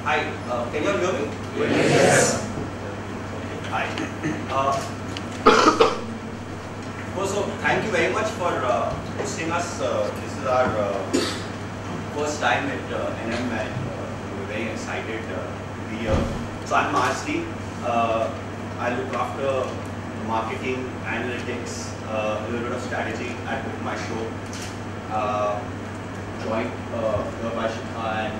Hi, can you all hear me? Yes. Hi. First of all, thank you very much for hosting us. This is our first time at NM, and we're very excited to be here. So I'm Marzdi. I look after marketing, analytics, a little bit of strategy at BookMyShow. Joined by Sshikha and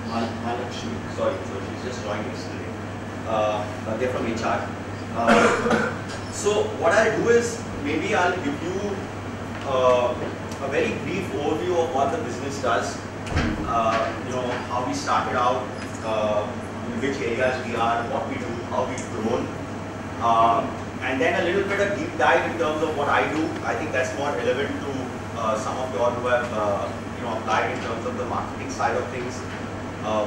Mahalaxmi. Sorry, so she's just joined yesterday. They're from HR. So what I'll do is maybe I'll give you a very brief overview of what the business does. How we started out, in which areas we are, what we do, how we've grown, and then a little bit of deep dive in terms of what I do. I think that's more relevant to some of you all who have applied in terms of the marketing side of things.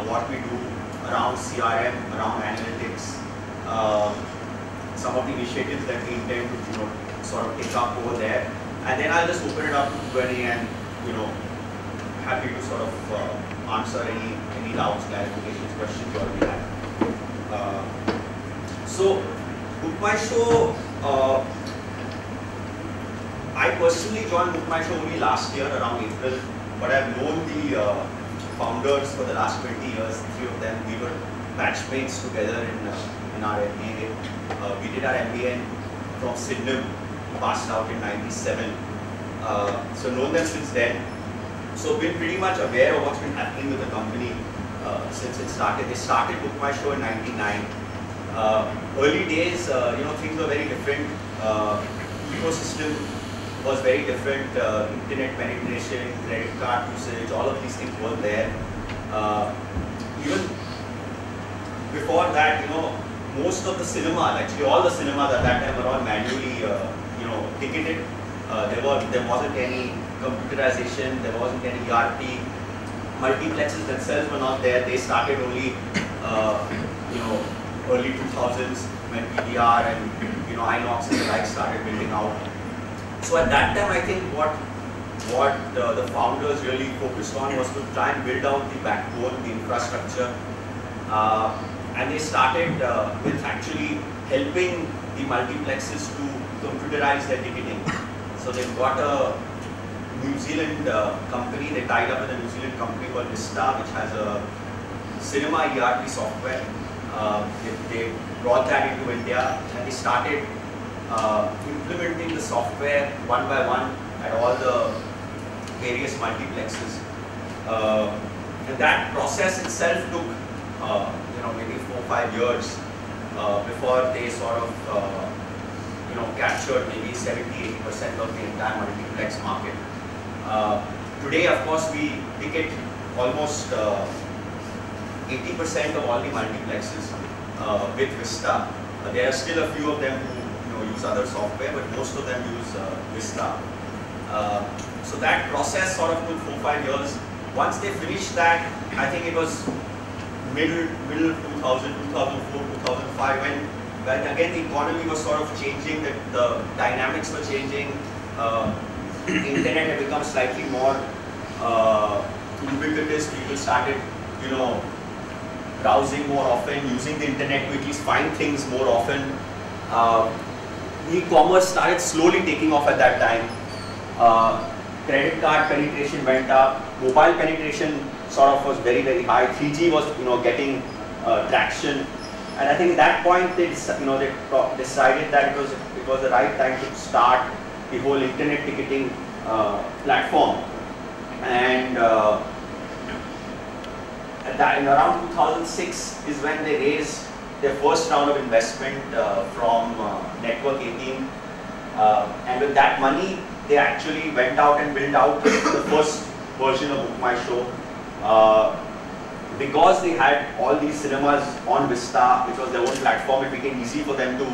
What we do around CRM, around analytics, some of the initiatives that we intend to sort of take up over there, and then I'll just open it up to Q&A and happy to sort of answer any doubts, clarifications, questions you already have. So BookMyShow, I personally joined BookMyShow only last year around April, but I've known the founders for the last 20 years. Three of them, we were batchmates together in our MBA. We did our MBA from Sydney, passed out in '97. So known them since then. So been pretty much aware of what's been happening with the company since it started. They started BookMyShow in '99. Early days, things were very different. Ecosystem was very different. Internet penetration, credit card usage, all of these things were there. Even before that, most of the cinema, actually all the cinemas at that time were all manually, ticketed. There wasn't any computerization, there wasn't any ERP. Multiplexes themselves were not there. They started only, early 2000s when PVR and Inox and the like started building out. So at that time, I think what the founders really focused on was to try and build out the backbone, the infrastructure, and they started with actually helping the multiplexes to computerize their ticketing. So they've got a New Zealand company. They tied up with a New Zealand company called Vista, which has a cinema ERP software. They brought that into India, and they started implementing the software one by one at all the various multiplexes. And that process itself took maybe 4 or 5 years before they sort of captured maybe 70–80% of the entire multiplex market. Today, of course, we ticket almost 80% of all the multiplexes with Vista. There are still a few of them who use other software, but most of them use Vista. So that process sort of took 4 or 5 years. Once they finished that, I think it was middle 2000, 2004, 2005 when when again the economy was sort of changing, that the dynamics were changing, internet had become slightly more ubiquitous. People started, you know, browsing more often, using the internet to at least find things more often. E-commerce started slowly taking off at that time. Credit card penetration went up. Mobile penetration sort of was very, very high. 3G was, you know, getting traction. And I think at that point they, they decided that it was the right time to start the whole internet ticketing platform. And in around 2006 is when they raised their first round of investment from Network 18. And with that money, they actually went out and built out the first version of BookMyShow. Because they had all these cinemas on Vista, which was their own platform, it became easy for them to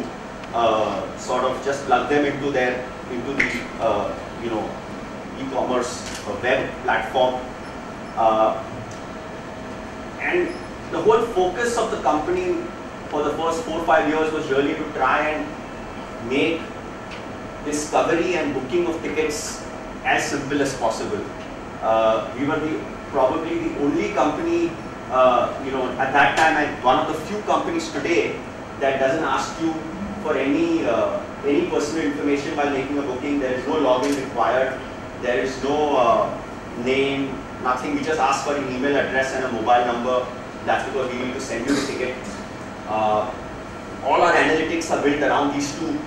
sort of just plug them into the e-commerce web platform. And the whole focus of the company for the first 4 or 5 years was really to try and make discovery and booking of tickets as simple as possible. We were probably the only company, at that time, and one of the few companies today that doesn't ask you for any personal information while making a booking. There is no login required. There is no name, nothing. We just ask for an email address and a mobile number. That's because we need to send you the ticket. All our analytics are built around these two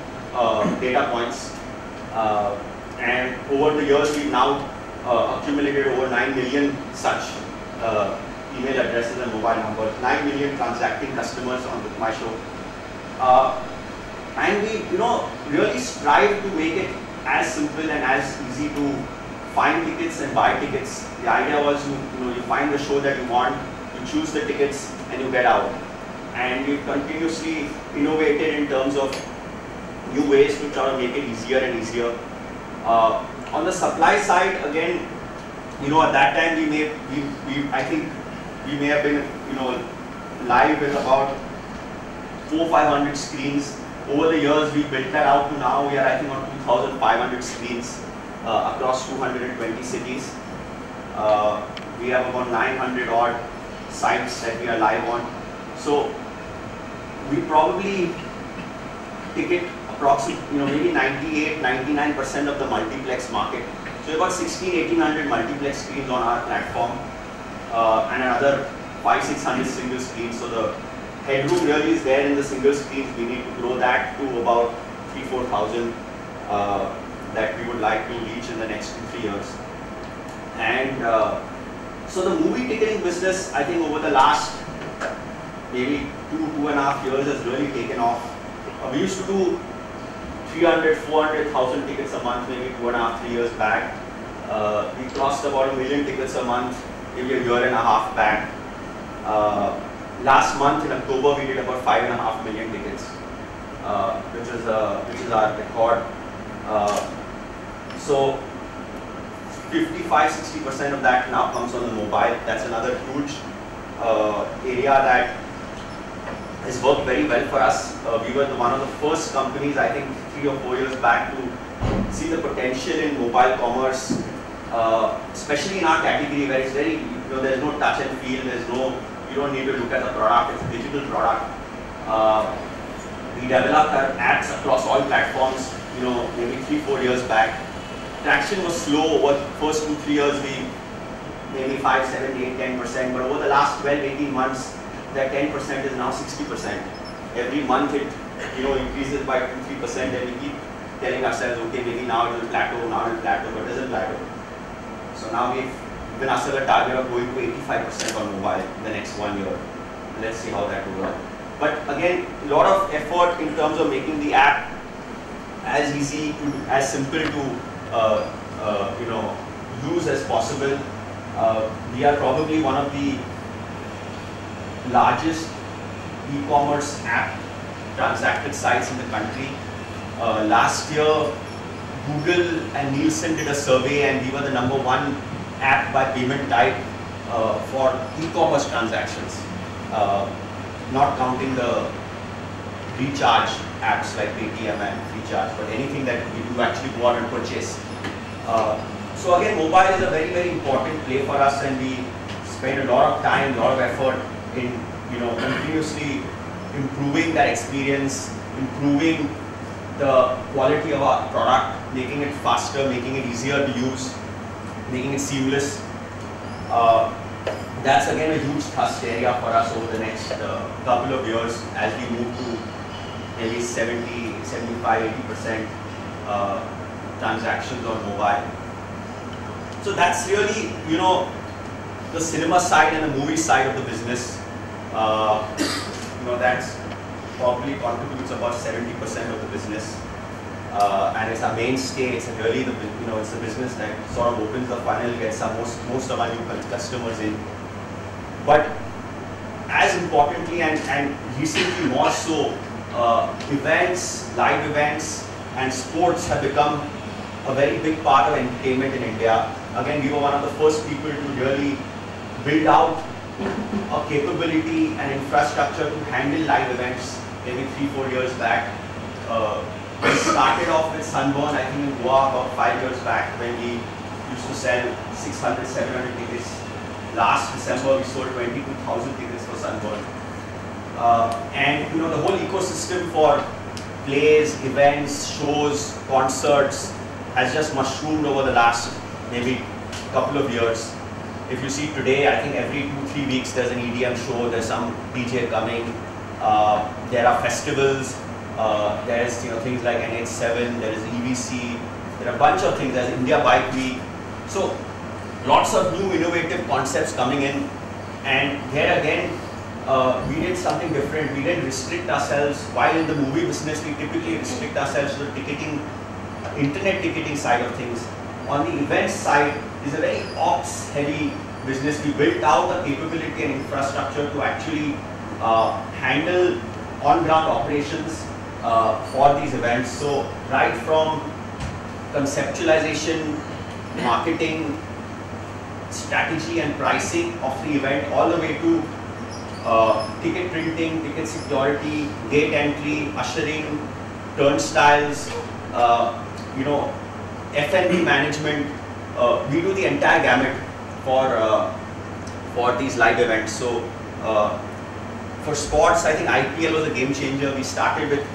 data points. And over the years, we've now accumulated over 9 million such email addresses and mobile numbers, 9 million transacting customers on BookMyShow. And we, really strive to make it as simple and as easy to find tickets and buy tickets. The idea was you find the show that you want, you choose the tickets, and you get out. And we've continuously innovated in terms of new ways to try to make it easier and easier. On the supply side, again, at that time I think we may have been, live with about 400-500 screens. Over the years, we built that out to now we are, I think, on 2,500 screens across 220 cities. We have about 900 odd sites that we are live on. So we probably ticket approximately, maybe 98-99% of the multiplex market. So about 1,600-1,800 multiplex screens on our platform, and another 500-600 single screens. So the headroom really is there in the single screens. We need to grow that to about 3,000-4,000 that we would like to reach in the next 2-3 years. And so the movie ticketing business, I think over the last maybe 2.5 years has really taken off. We used to do 300-400,000 tickets a month, maybe 2.5-3 years back. We crossed about 1 million tickets a month, maybe a year and a half back. Last month in October, we did about 5.5 million tickets, which is our record. So 55-60% of that now comes on the mobile. That's another huge area that has worked very well for us. We were one of the first companies, I think 3 or 4 years back, to see the potential in mobile commerce, especially in our category where it's very, there's no touch and feel, you don't need to look at the product, it's a digital product. We developed our apps across all platforms, maybe 3-4 years back. Traction was slow over the first 2-3 years, maybe 5, 7, 8, 10%, but over the last 12-18 months, that 10% is now 60%. Every month it increases by 2-3%, and we keep telling ourselves, okay, maybe now it will plateau, but it doesn't plateau. So now we've given ourselves a target of going to 85% on mobile in the next 1 year. Let's see how that will work. But again, a lot of effort in terms of making the app as easy as simple to use as possible. We are probably one of the largest e-commerce app transacted sites in the country. Last year, Google and Nielsen did a survey, and we were the #1 app by payment type for e-commerce transactions, not counting the recharge apps like Paytm and Recharge, but anything that you actually go out and purchase. So again, mobile is a very, very important play for us, and we spend a lot of time, a lot of effort in continuously improving that experience, improving the quality of our product, making it faster, making it easier to use, making it seamless. That's again a huge thrust area for us over the next couple of years as we move to maybe 70, 75, 80% transactions on mobile. So that's really, the cinema side and the movie side of the business. That's probably contributes about 70% of the business, and it's our mainstay. It's really it's the business that sort of opens the funnel, gets most of our new customers in. But as importantly and recently more so, events, live events, and sports have become a very big part of entertainment in India. Again, we were one of the first people to really build out a capability and infrastructure to handle live events maybe 3-4 years back. We started off with Sunburn, I think in Goa about 5 years back, when we used to sell 600, 700 tickets. Last December we sold 22,000 tickets for Sunburn. And the whole ecosystem for plays, events, shows, concerts has just mushroomed over the last maybe couple of years. If you see today, I think every 2-3 weeks there's an EDM show, there's some DJ coming, there are festivals, there is things like NH7, there is EVC, there are a bunch of things, there's India Bike Week. So lots of new innovative concepts coming in, and here again we did something different. We didn't restrict ourselves. While in the movie business we typically restrict ourselves to the ticketing, internet ticketing side of things. On the events side is a very ops heavy business. We built out a capability and infrastructure to actually handle on ground operations for these events. So right from conceptualization, marketing, strategy and pricing of the event, all the way to ticket printing, ticket security, gate entry, ushering, turnstiles, F&B management. We do the entire gamut for these live events. So for sports, I think IPL was a game changer. We started with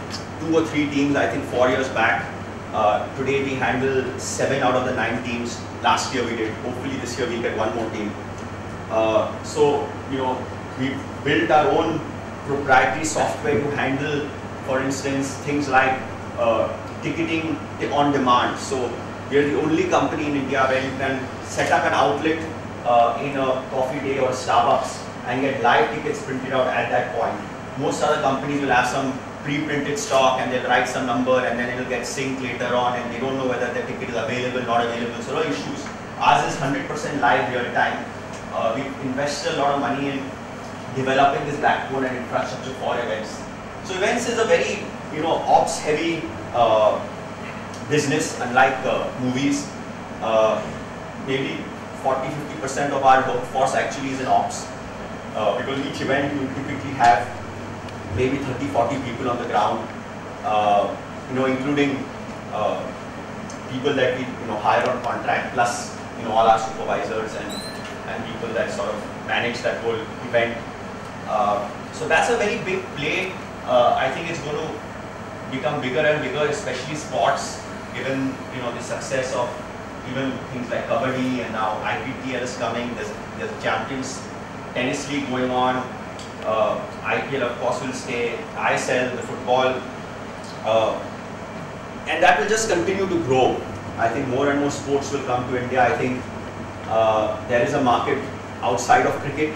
2 or 3 teams, I think 4 years back. Today we handle 7 out of the 9 teams. Last year we did. Hopefully this year we get 1 more team. So we built our own proprietary software to handle, for instance, things like ticketing on demand. So we are the only company in India where you can set up an outlet in a coffee day or a Starbucks and get live tickets printed out at that point. Most other companies will have some pre-printed stock and they'll write some number and then it will get synced later on, and they don't know whether the ticket is available, not available. So no issues. Ours is 100% live real time. We invested a lot of money in developing this backbone and infrastructure for events. So events is a very ops heavy business, unlike movies. Maybe 40-50% of our workforce actually is in ops, because each event you typically have maybe 30-40 people on the ground, including people that we hire on contract, plus all our supervisors and people that sort of manage that whole event. So that's a very big play. I think it's going to become bigger and bigger, especially sports, given the success of even things like Kabaddi, and now IPTL is coming. There's Champions Tennis League going on. IPL of course will stay. ISL, the football, and that will just continue to grow. I think more and more sports will come to India. I think there is a market outside of cricket,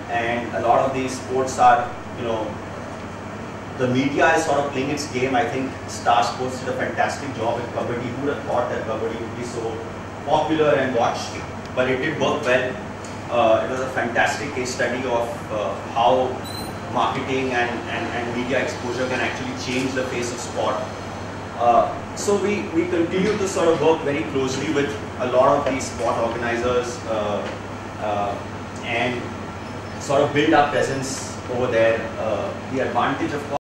and a lot of these sports are, the media is sort of playing its game. I think Star Sports did a fantastic job with Kabaddi. Who would have thought that Kabaddi would be so popular and watched? But it did work well. It was a fantastic case study of how marketing and media exposure can actually change the face of sport. So we continue to sort of work very closely with a lot of these sport organizers and sort of build our presence over there. The advantage, of course,